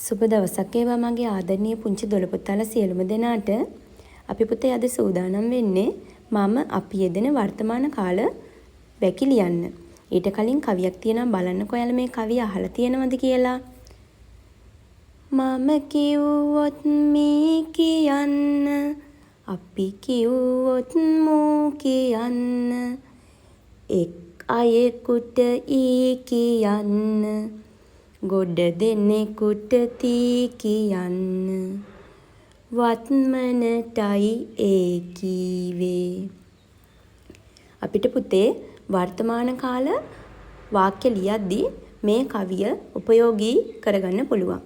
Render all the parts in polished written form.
සුබ දවසක් වේවා මගේ ආදරණීය පුංචි දොළ පුතාලා සියලුම දෙනාට. අපි පුතේ අද සූදානම් වෙන්නේ මම අපි යෙදෙන වර්තමාන කාල වැකි ලියන්න. ඊට කලින් කවියක් තියෙනවා බලන්නකෝ ඔයාලා මේ කවිය අහලා තියෙනවද කියලා. මම කිව්වොත් මේ කියන්න අපි කිව්වොත් මූ කියන්න එක් අයෙකුට ඊ කියන්න ගොඩ දෙනෙකුට තී කියන්න වත්මනටයි ඒ කීවේ. අපිට පුතේ වර්තමාන කාල වාක්‍ය ලියද්දී මේ කවිය උපයෝගී කරගන්න පුළුවන්.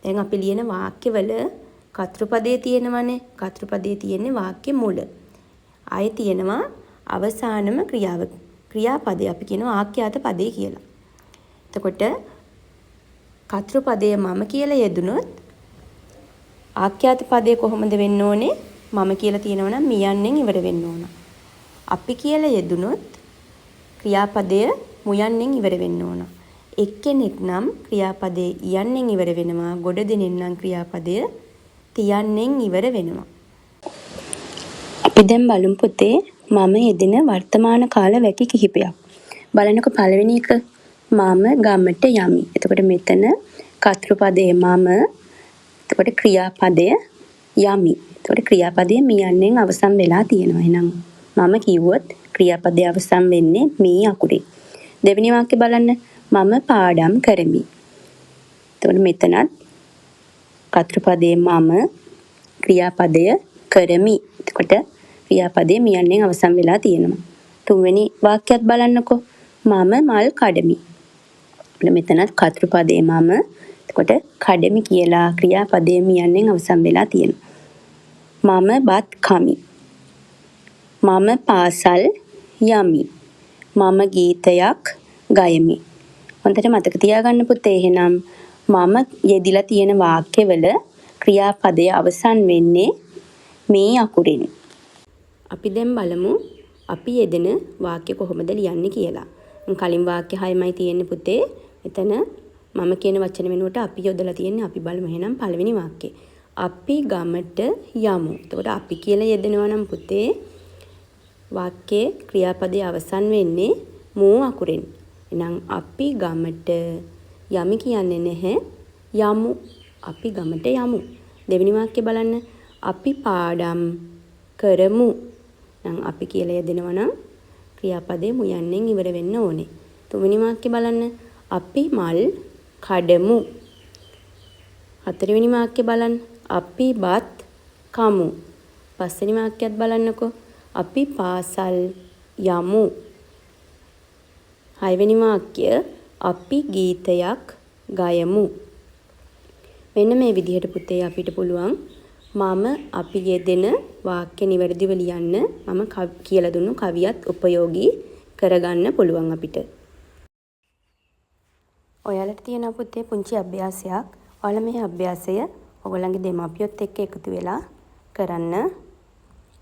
දැන් අපි ලියන වාක්‍යවල කතෘපදේ තියෙනවනේ. කතෘපදේ තියෙන්නේ වාක්‍ය මුල. ආයේ තියෙනවා අවසානම ක්‍රියාපදේ අපි කියනවා ආඛ්‍යාත පදේ කියලා. එතකොට කතෘපදයේ මම කියලා යෙදුනොත් ආඛ්‍යාත පදේ කොහොමද වෙන්න ඕනේ? මම කියලා තියෙනවා නම් මියන්නෙන් ඉවර වෙන්න ඕන. අපි කියලා යෙදුනොත් ක්‍රියාපදය මුයන්නෙන් ඉවර වෙන්න ඕන. එක්කෙනෙක් නම් ක්‍රියාපදේ යන්නෙන් ඉවර වෙනවා. ගොඩ දෙනෙක් නම් ක්‍රියාපදය තියන්නෙන් ඉවර වෙනවා. අපි දැන් බලමු පුතේ මම යෙදෙන වර්තමාන කාල වැකි කිහිපයක්. බලන්නකො පළවෙනි එක මම ගමට යමි. එතකොට මෙතන කතෘපදයේ මම. එතකොට ක්‍රියාපදය යමි. එතකොට ක්‍රියාපදය මියන්නෙන් අවසන් වෙලා තියෙනවා. එහෙනම් මම කිව්වොත් ක්‍රියාපදයේ අවසන් වෙන්නේ මේ අකුරේ. දෙවෙනි වාක්‍ය බලන්න මම පාඩම් කරමි. එතකොට මෙතනත් කතෘපදයේ මම ක්‍රියාපදය කරමි. එතකොට ක්‍රියාපදයේ මියන්නෙන් අවසන් වෙලා තියෙනවා. තුන්වෙනි වාක්‍යයත් බලන්නකෝ මම මල් කඩමි. මෙතනත් කතෘපදයේ මම. එතකොට කඩමි කියලා ක්‍රියාපදයේ මියන්නෙන් අවසන් වෙලා තියෙනවා. මම බත් කමි. මම පාසල් යමි. මම ගීතයක් ගයමි. හොඳට මතක තියාගන්න පුතේ. එහෙනම් මම යෙදිලා තියෙන වාක්‍යවල ක්‍රියාපදයේ අවසන් වෙන්නේ මේ අකුරින්. අපි දැන් බලමු අපි යෙදෙන වාක්‍ය කොහොමද ලියන්නේ කියලා. කලින් වාක්‍ය 6යි තියෙන්නේ පුතේ. එතන මම කියන වචන වෙනුවට අපි යොදලා තියෙන්නේ. අපි බලමු එහෙනම් පළවෙනි වාක්‍යය. අපි ගමට යමු. එතකොට අපි කියලා යෙදෙනවා නම් පුතේ වාක්‍යයේ ක්‍රියාපදයේ අවසන් වෙන්නේ මූ අකුරෙන්. එහෙනම් අපි ගමට යමි කියන්නේ නැහැ. යමු. අපි ගමට යමු. දෙවෙනි වාක්‍ය බලන්න. අපි පාඩම් කරමු. නම් අපි කියලා යෙදෙනවා නම් ක්‍රියාපදයේ මුයන්නෙන් ඉවර වෙන්න ඕනේ. තුන්වෙනි වාක්‍ය බලන්න. අපි මල් කඩමු. හතරවෙනි වාක්‍ය බලන්න. අපි බත් කමු. පස්වෙනි වාක්‍යයත් බලන්නකෝ. අපි පාසල් යමු. හයවෙනි වාක්‍ය අපි ගීතයක් ගයමු. මෙන්න මේ විදිහට පුතේ අපිට පුළුවන් මම අපි යෙදෙන වාක්‍ය නිවැරදිව ලියන්න මම කියලා දුන්නු කවියත් උපයෝගී කරගන්න පුළුවන් අපිට. ඔයාලට තියෙන පුතේ පුංචි අභ්‍යාසයක්. ඔයාලා මේ අභ්‍යාසය ඔයගොල්ලන්ගේ දෙමාපියොත් එක්ක එකතු වෙලා කරන්න.